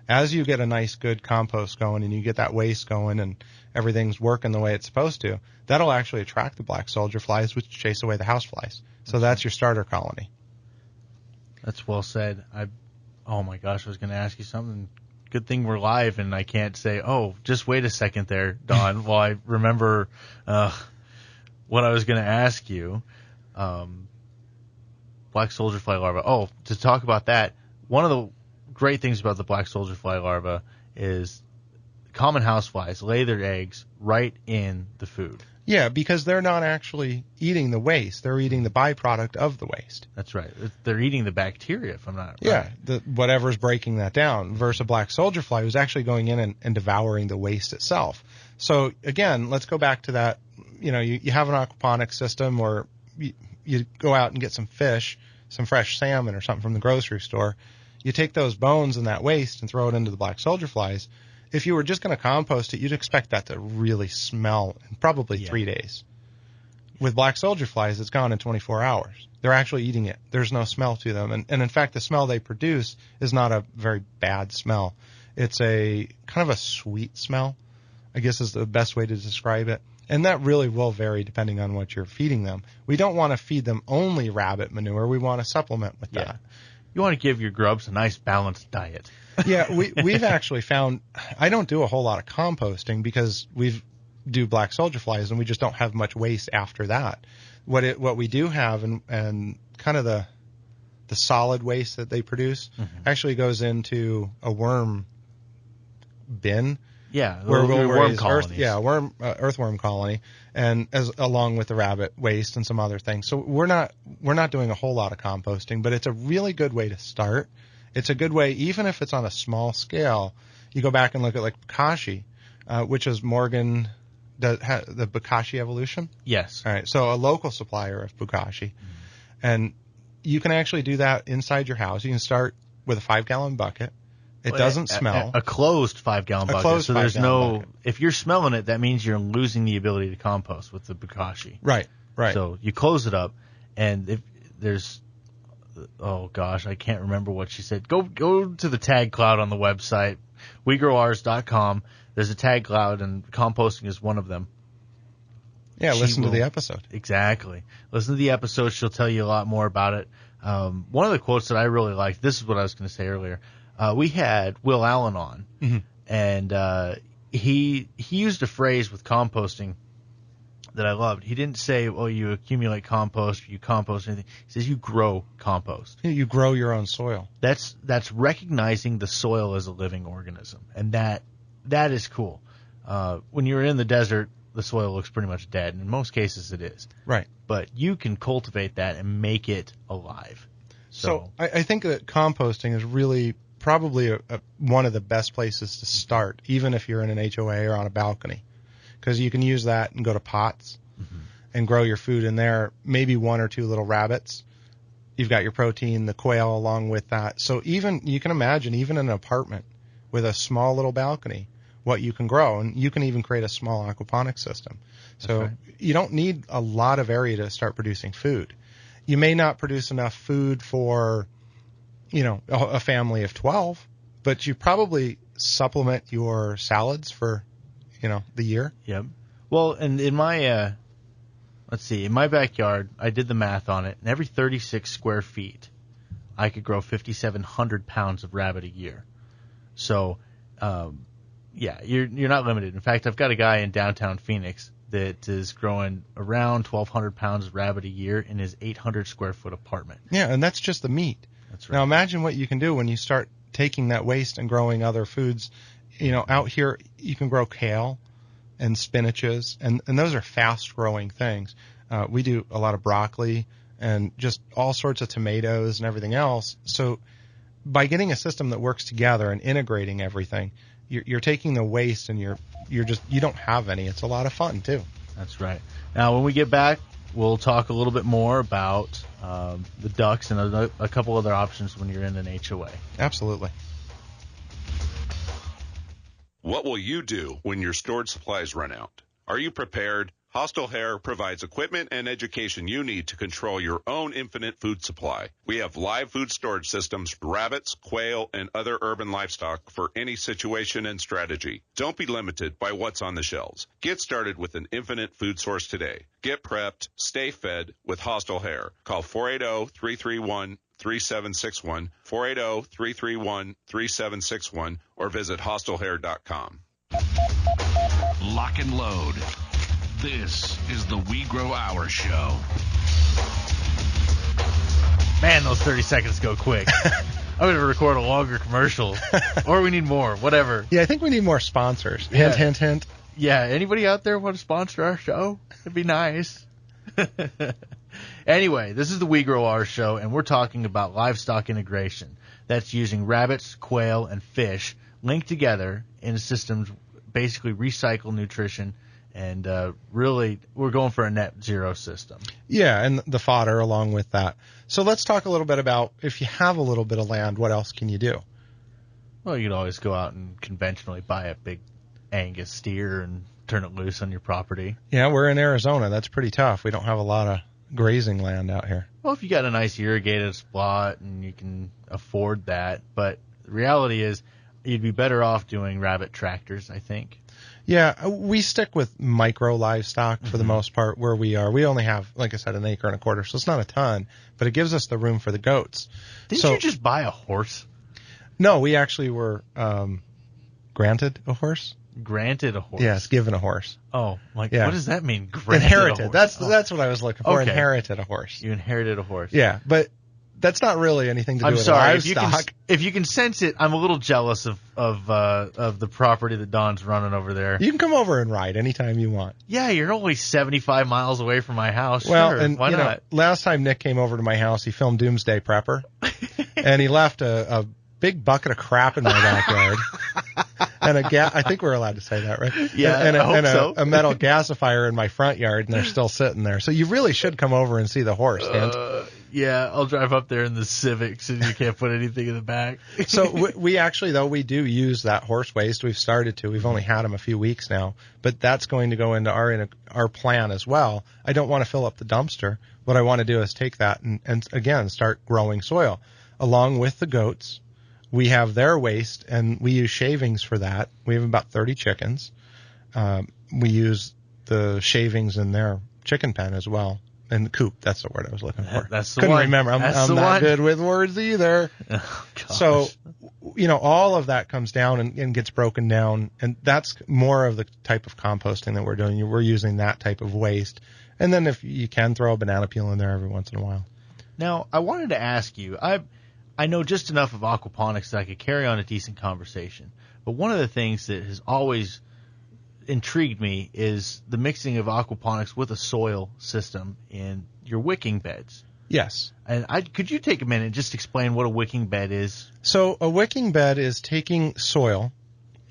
As you get a nice, good compost going and you get that waste going and everything's working the way it's supposed to, that'll actually attract the black soldier flies, which chase away the house flies. So that's your starter colony. That's well said. Oh my gosh, I was going to ask you something. Good thing we're live and I can't say, oh, just wait a second there, Don, while I remember what I was going to ask you. Black soldier fly larva. Oh, to talk about that, one of the great things about the black soldier fly larva is common houseflies lay their eggs right in the food. Yeah, because they're not actually eating the waste. They're eating the byproduct of the waste. That's right. They're eating the bacteria, if I'm not right. Yeah, whatever's breaking that down, versus a black soldier fly who's actually going in and devouring the waste itself. So, again, let's go back to that. You have an aquaponics system, or you go out and get some fish, some fresh salmon or something from the grocery store. You take those bones and that waste and throw it into the black soldier flies. If you were just going to compost it, you'd expect that to really smell in probably 3 days. With black soldier flies, it's gone in 24 hours. They're actually eating it. There's no smell to them. And in fact, the smell they produce is not a very bad smell. It's a kind of a sweet smell, I guess is the best way to describe it. And that really will vary depending on what you're feeding them. We don't want to feed them only rabbit manure. We want to supplement with that. You want to give your grubs a nice balanced diet. Yeah, we've actually found, I don't do a whole lot of composting because we do black soldier flies and we just don't have much waste after that. What we do have and kind of the solid waste that they produce actually goes into a worm bin. Yeah, where we'll worm colonies. Earthworm colony, and along with the rabbit waste and some other things. So we're not doing a whole lot of composting, but it's a really good way to start. It's a good way, even if it's on a small scale. You go back and look at like bokashi, which is Morgan, the bokashi evolution. Yes. All right. So a local supplier of bokashi, and you can actually do that inside your house. You can start with a 5-gallon bucket. It doesn't smell. A closed 5-gallon bucket. So there's no. Bucket. If you're smelling it, that means you're losing the ability to compost with the bokashi. Right. So you close it up, and if there's, oh gosh, I can't remember what she said. Go to the tag cloud on the website, wegrowours.com. There's a tag cloud, and composting is one of them. Yeah, listen to the episode. Exactly. Listen to the episode. She'll tell you a lot more about it. One of the quotes that I really liked. This is what I was going to say earlier. We had Will Allen on, and he used a phrase with composting that I loved. He didn't say, "Oh, you accumulate compost, you compost anything." He says, "You grow compost. You grow your own soil." That's recognizing the soil as a living organism, and that is cool. When you're in the desert, the soil looks pretty much dead, and in most cases it is. Right. But you can cultivate that and make it alive. So I think that composting is really probably one of the best places to start, even if you're in an HOA or on a balcony, because you can use that and go to pots and grow your food in there, maybe 1 or 2 little rabbits. You've got your protein, the quail along with that. So even you can imagine, even in an apartment with a small little balcony, what you can grow, and you can even create a small aquaponics system. So you don't need a lot of area to start producing food. You may not produce enough food for, a family of 12, but you probably supplement your salads for, the year. Yep. Well, and in my, in my backyard, I did the math on it, and every 36 square feet, I could grow 5,700 pounds of rabbit a year. So, you're not limited. In fact, I've got a guy in downtown Phoenix that is growing around 1,200 pounds of rabbit a year in his 800 square foot apartment. Yeah, and that's just the meat. That's right. Now imagine what you can do when you start taking that waste and growing other foods. Out here you can grow kale and spinaches, and those are fast growing things. We do a lot of broccoli and just all sorts of tomatoes and everything else. So by getting a system that works together and integrating everything, you're taking the waste and you don't have any. It's a lot of fun too. That's right. Now, when we get back, we'll talk a little bit more about the ducks and a couple other options when you're in an HOA. Absolutely. What will you do when your stored supplies run out? Are you prepared? Hostile Hair provides equipment and education you need to control your own infinite food supply. We have live food storage systems for rabbits, quail, and other urban livestock for any situation and strategy. Don't be limited by what's on the shelves. Get started with an infinite food source today. Get prepped, stay fed with Hostile Hair. Call 480-331-3761, 480-331-3761, or visit hostlehair.com. Lock and load. This is the We Grow Our Show. Man, those 30 seconds go quick. I'm going to record a longer commercial. Or we need more, whatever. Yeah, I think we need more sponsors. Yeah. Hint, hint, hint. Yeah, anybody out there want to sponsor our show? It'd be nice. Anyway, this is the We Grow Our Show, and we're talking about livestock integration. That's using rabbits, quail, and fish linked together in systems, basically recycle nutrition. And really, we're going for a net zero system. Yeah, and the fodder along with that. So let's talk a little bit about, if you have a little bit of land, what else can you do? Well, you could always go out and conventionally buy a big Angus steer and turn it loose on your property. Yeah, we're in Arizona. That's pretty tough. We don't have a lot of grazing land out here. Well, if you got a nice irrigated spot and you can afford that, but the reality is you'd be better off doing rabbit tractors, I think. Yeah, we stick with micro livestock for the most part where we are. We only have, like I said, 1.25 acres, so it's not a ton, but it gives us the room for the goats. Didn't you just buy a horse? No, we actually were granted a horse. Granted a horse? Yes, given a horse. Oh, what does that mean? Inherited. That's what I was looking for. Okay. Inherited a horse. You inherited a horse. Yeah, but that's not really anything to do I'm with sorry. livestock. If you can sense it, I'm a little jealous of the property that Don's running over there. You can come over and ride anytime you want. Yeah, you're only 75 miles away from my house. Well, sure, and why not? Last time Nick came over to my house, he filmed Doomsday Prepper, and he left a big bucket of crap in my backyard. And I think we're allowed to say that, right? Yeah, and I hope so. A metal gasifier in my front yard, and they're still sitting there. So you really should come over and see the horse, Dan. Yeah, I'll drive up there in the Civic since you can't put anything in the back. So we actually, though, we do use that horse waste. We've started to. We've only had them a few weeks now, but that's going to go into our plan as well. I don't want to fill up the dumpster. What I want to do is take that and again, start growing soil. Along with the goats, we have their waste, and we use shavings for that. We have about 30 chickens. We use the shavings in their chicken pen as well. And the coop, that's the word I was looking for. That's the Couldn't one. remember. I'm not good with words either. Oh, gosh. So, all of that comes down and gets broken down, and that's more of the type of composting that we're doing. We're using that type of waste. And then if you can throw a banana peel in there every once in a while. Now, I wanted to ask you, I know just enough of aquaponics that I could carry on a decent conversation. But one of the things that has always intrigued me is the mixing of aquaponics with a soil system in your wicking beds. Yes. And could you take a minute and just explain what a wicking bed is? So a wicking bed is taking soil,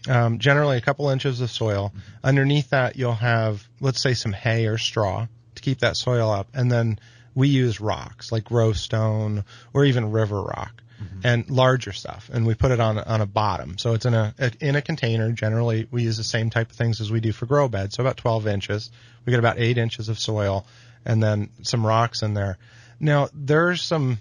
generally a couple inches of soil. Underneath that, you'll have, let's say, some hay or straw to keep that soil up. And then we use rocks like rose stone or even river rock and larger stuff. And we put it on a bottom. So it's in a container. Generally, we use the same type of things as we do for grow beds. So about 12 inches. We get about 8 inches of soil and then some rocks in there. Now, there's some,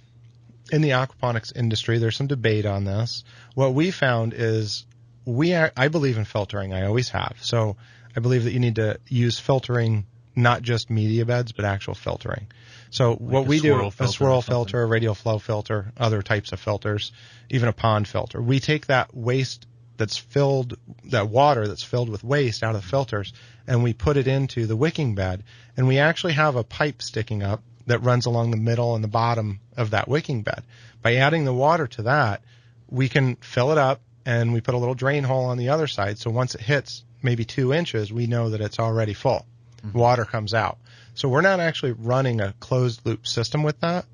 in the aquaponics industry, there's some debate on this. What we found is I believe in filtering. I always have. So I believe that you need to use filtering, not just media beds, but actual filtering. So like what we do, a swirl filter, a radial flow filter, other types of filters, even a pond filter. We take that waste that's filled, that water that's filled with waste out of the filters, and we put it into the wicking bed. And we actually have a pipe sticking up that runs along the middle and the bottom of that wicking bed. By adding the water to that, we can fill it up, and we put a little drain hole on the other side. So once it hits maybe 2 inches, we know that it's already full. Water comes out. So we're not actually running a closed loop system with that,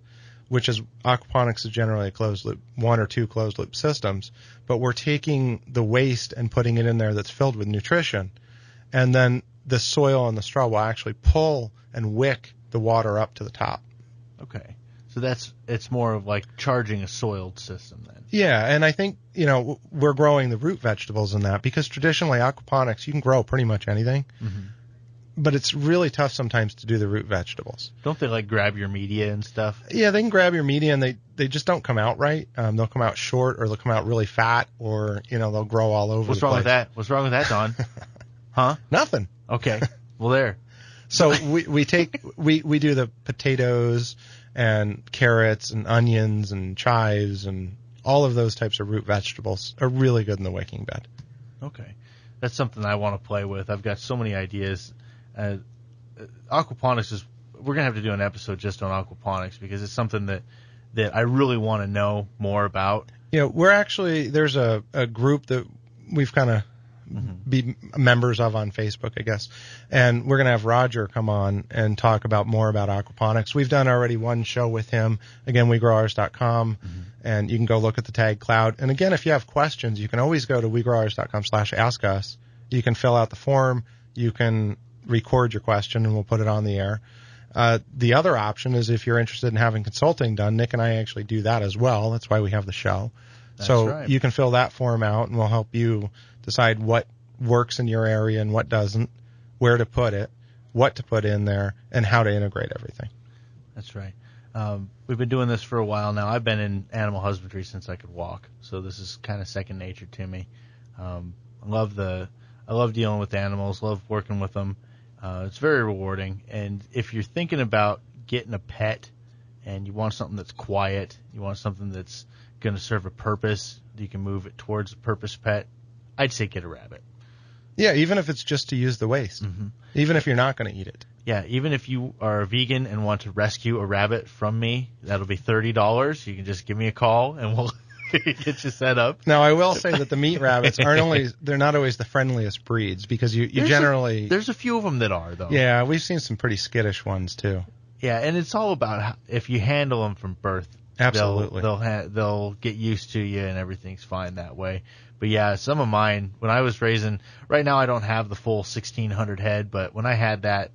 which is aquaponics is generally a closed loop, 1 or 2 closed loop systems, but we're taking the waste and putting it in there that's filled with nutrition. And then the soil and the straw will actually pull and wick the water up to the top. Okay. So it's more of like charging a soiled system then. Yeah, and I think, we're growing the root vegetables in that because traditionally aquaponics, you can grow pretty much anything. But it's really tough sometimes to do the root vegetables. Don't they like grab your media and stuff? Yeah, they can grab your media and they just don't come out right. They'll come out short or they'll come out really fat or, they'll grow all over What's the wrong place. with that? What's wrong with that, Don? Huh? Nothing. Okay. Well, there. So we do the potatoes and carrots and onions and chives and all of those types of root vegetables are really good in the wicking bed. Okay. That's something I want to play with. I've got so many ideas. Aquaponics we're going to have to do an episode just on aquaponics because it's something that I really want to know more about. We're actually, there's a group that we've kind of be members of on Facebook, I guess. And we're going to have Roger come on and talk more about aquaponics. We've done already one show with him. Again, wegrowers.com, and you can go look at the tag cloud. And again, if you have questions, you can always go to wegrowers.com/ask us. You can fill out the form. You can record your question, and we'll put it on the air. The other option is if you're interested in having consulting done, Nick and I actually do that as well. That's why we have the show. That's so right. You can fill that form out, and we'll help you decide what works in your area and what doesn't. where to put it, what to put in there, and how to integrate everything. That's right. We've been doing this for a while now. I've been in animal husbandry since I could walk, so this is kind of second nature to me. I love dealing with animals, love working with them. It's very rewarding. And if you're thinking about getting a pet and you want something that's quiet, you want something that's going to serve a purpose, you can move it towards a purpose pet, I'd say get a rabbit. Yeah, even if it's just to use the waste. Mm-hmm. Even if you're not going to eat it. Yeah, even if you are a vegan and want to rescue a rabbit from me, that'll be $30. You can just give me a call and we'll get you set up. Now, I will say that the meat rabbits they're not always the friendliest breeds because you generally... There's a few of them that are, though. Yeah, we've seen some pretty skittish ones, too. Yeah, and it's all about if you handle them from birth. Absolutely. They'll get used to you and everything's fine that way. But yeah, some of mine, when I was raising, right now I don't have the full 1,600 head, but when I had that,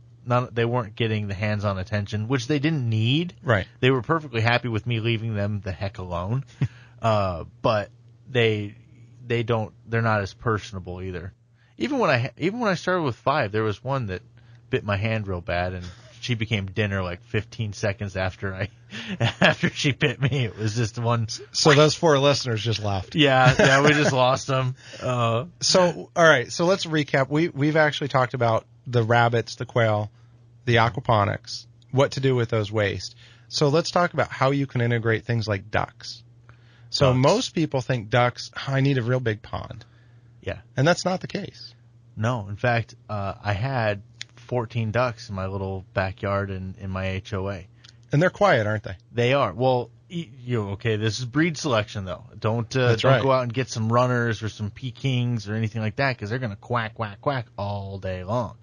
they weren't getting the hands-on attention, which they didn't need. Right. They were perfectly happy with me leaving them the heck alone. But they're not as personable either. Even when I started with 5, there was one that bit my hand real bad, and she became dinner like 15 seconds after she bit me. It was just one. So those 4 listeners just left. Yeah, we just lost them. So all right, so let's recap. We've actually talked about the rabbits, the quail, the aquaponics, what to do with those waste. So let's talk about how you can integrate things like ducks. So most people think ducks, I need a real big pond. Yeah. And that's not the case. No. In fact, I had 14 ducks in my little backyard in my HOA. And they're quiet, aren't they? They are. Well, okay, this is breed selection, though. Don't go out and get some runners or some Pekings or anything like that because they're going to quack, quack, quack all day long.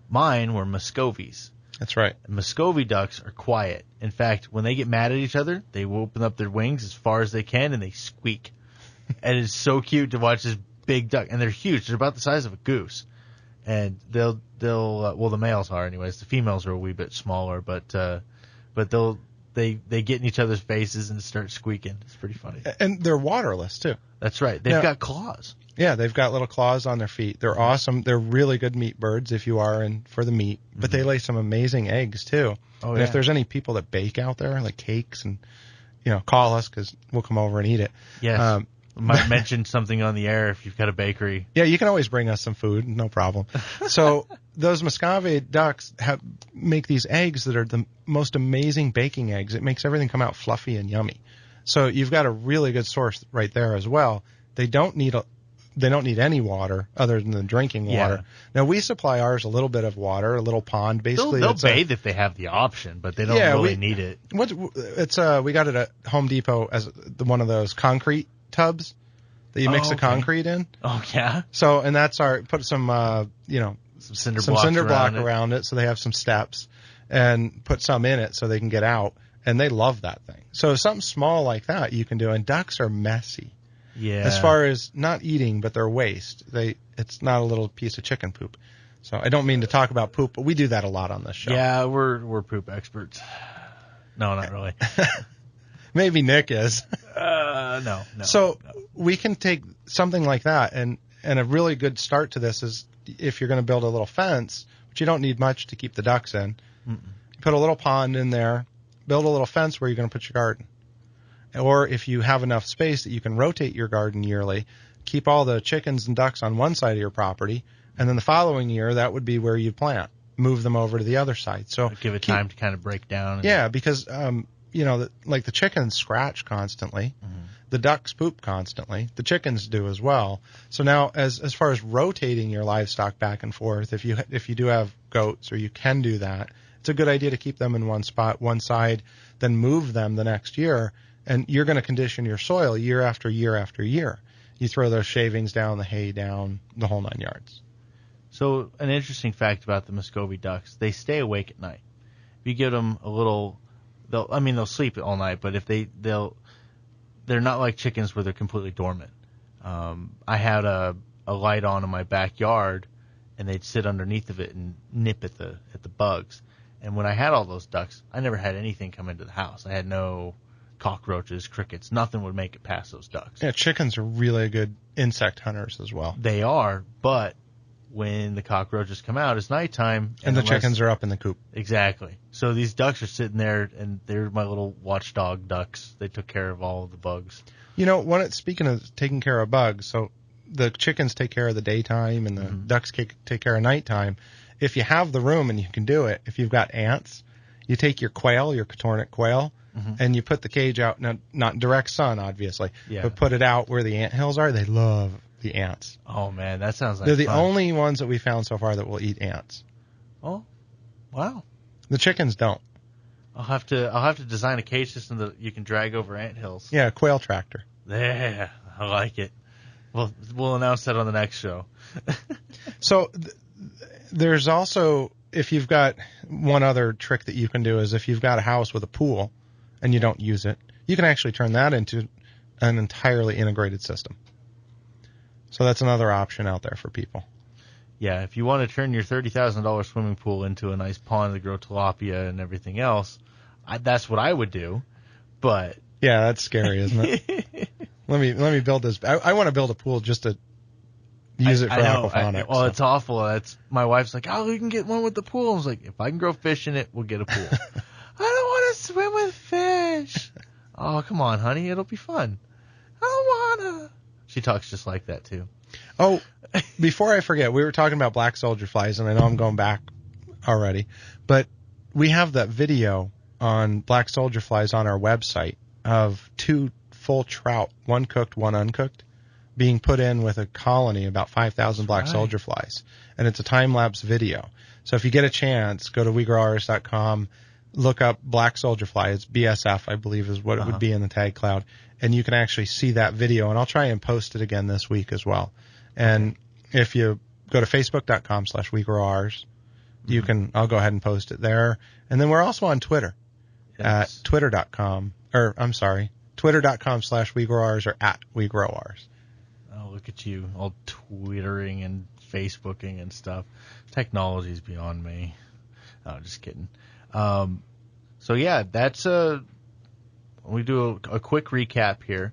Mine were Muscovies. That's right. Muscovy ducks are quiet. In fact, when they get mad at each other, they will open up their wings as far as they can and they squeak. And it's so cute to watch this big duck. And they're huge. They're about the size of a goose. And they'll the males are anyways. The females are a wee bit smaller, but they get in each other's faces and start squeaking. It's pretty funny. And they're waterless too. That's right. They've got claws. Yeah, they've got little claws on their feet. They're awesome. They're really good meat birds if you are in for the meat, but they lay some amazing eggs too. Oh, and if there's any people that bake out there, like cakes, and call us because we'll come over and eat it. Yes. Might mention something on the air if you've got a bakery. Yeah, you can always bring us some food, no problem. So those Muscovy ducks make these eggs that are the most amazing baking eggs. It makes everything come out fluffy and yummy. So you've got a really good source right there as well. They don't need any water other than the drinking water. Now we supply ours a little bit of water, a little pond. Basically, they'll bathe if they have the option, but they don't really need it. We got it at Home Depot as one of those concrete tubs that you mix the concrete in. Oh yeah. So and that's put some some cinder block around it so they have some steps, and put some in it so they can get out, and they love that thing. So something small like that you can do. And ducks are messy. Yeah. As far as not eating, but their waste. It's not a little piece of chicken poop. So I don't mean to talk about poop, but we do that a lot on this show. Yeah, we're poop experts. No, not really. Maybe Nick is. No. So we can take something like that, and a really good start to this is if you're going to build a little fence, which you don't need much to keep the ducks in. You put a little pond in there, build a little fence where you're going to put your garden. Or if you have enough space that you can rotate your garden yearly, keep all the chickens and ducks on one side of your property, and then the following year that would be where you plant. Move them over to the other side. So give it time to kind of break down. Yeah, because like the chickens scratch constantly, the ducks poop constantly, the chickens do as well. So now, as far as rotating your livestock back and forth, if you do have goats, or you can do that, it's a good idea to keep them in one spot, one side, then move them the next year, and you're going to condition your soil year after year after year. You throw those shavings down, the hay down, the whole 9 yards. So an interesting fact about the Muscovy ducks, they stay awake at night. If you give them a little, they'll sleep all night, but if they're not like chickens where they're completely dormant. I had a light on in my backyard, and they'd sit underneath of it and nip at the bugs. And when I had all those ducks, I never had anything come into the house. I had no cockroaches, crickets, nothing would make it past those ducks. Yeah, chickens are really good insect hunters as well. They are, but when the cockroaches come out is nighttime. And the chickens are up in the coop. Exactly. So these ducks are sitting there, and they're my little watchdog ducks. They took care of all of the bugs. Speaking of taking care of bugs, so the chickens take care of the daytime and the ducks take care of nighttime. If you have the room and you can do it, if you've got ants, you take your quail, your Cotornic quail, and you put the cage out, not direct sun, obviously, but put it out where the ant hills are. They love the ants. Oh, man, that sounds like They're the fun. only ones that we found so far that will eat ants. Oh, wow. The chickens don't. I'll have to design a cage system that you can drag over anthills. Yeah, a quail tractor. Yeah, I like it. We'll announce that on the next show. So there's also, if you've got one other trick that you can do is if you've got a house with a pool and you don't use it, you can actually turn that into an entirely integrated system. So that's another option out there for people. Yeah, if you want to turn your $30,000 swimming pool into a nice pond to grow tilapia and everything else, that's what I would do. But yeah, that's scary, isn't it? Let me build this. I want to build a pool just to use it for aquaponics. Well, it's awful. My wife's like, oh, we can get one with the pool. I was like, if I can grow fish in it, we'll get a pool. I don't want to swim with fish. Oh, come on, honey. It'll be fun. I don't want to. She talks just like that, too. Oh, before I forget, we were talking about black soldier flies, and I know I'm going back already, but we have that video on black soldier flies on our website of 2 full trout, one cooked, one uncooked, being put in with a colony, about 5,000 black soldier flies. And it's a time-lapse video. So if you get a chance, go to WeGrowOurs.com, look up black soldier fly. It's BSF, I believe, is what it would be in the tag cloud. And you can actually see that video. And I'll try and post it again this week as well. And if you go to Facebook.com/WeGrowOurs, I'll go ahead and post it there. And then we're also on Twitter at Twitter.com/WeGrowOurs or at WeGrowOurs. Oh, look at you, all Twittering and Facebooking and stuff. Technology's beyond me. Oh, just kidding. So yeah, that's we do a quick recap here.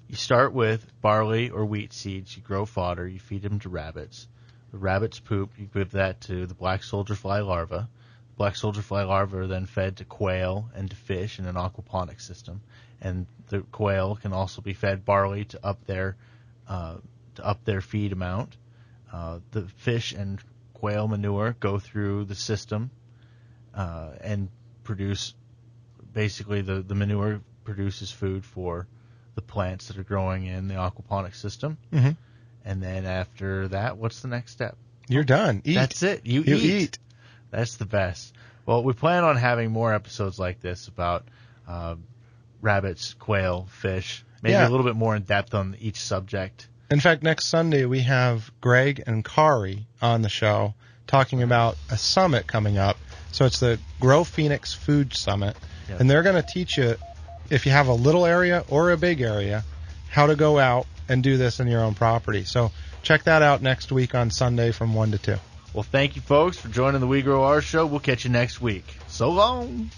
You start with barley or wheat seeds. You grow fodder. You feed them to rabbits. The rabbits poop. You give that to the black soldier fly larva. Black soldier fly larvae are then fed to quail and to fish in an aquaponics system. And the quail can also be fed barley to up their feed amount. The fish and quail manure go through the system and produce, basically the manure produces food for the plants that are growing in the aquaponics system. Mm-hmm. And then after that, what's the next step? You're done. Eat. That's it. You eat. That's the best. Well, we plan on having more episodes like this about rabbits, quail, fish, maybe a little bit more in depth on each subject. In fact, next Sunday we have Greg and Kari on the show talking about a summit coming up. So it's the Grow Phoenix Food Summit. Yep. And they're going to teach you, if you have a little area or a big area, how to go out and do this in your own property. So check that out next week on Sunday from 1 to 2. Well, thank you, folks, for joining the We Grow Ours show. We'll catch you next week. So long.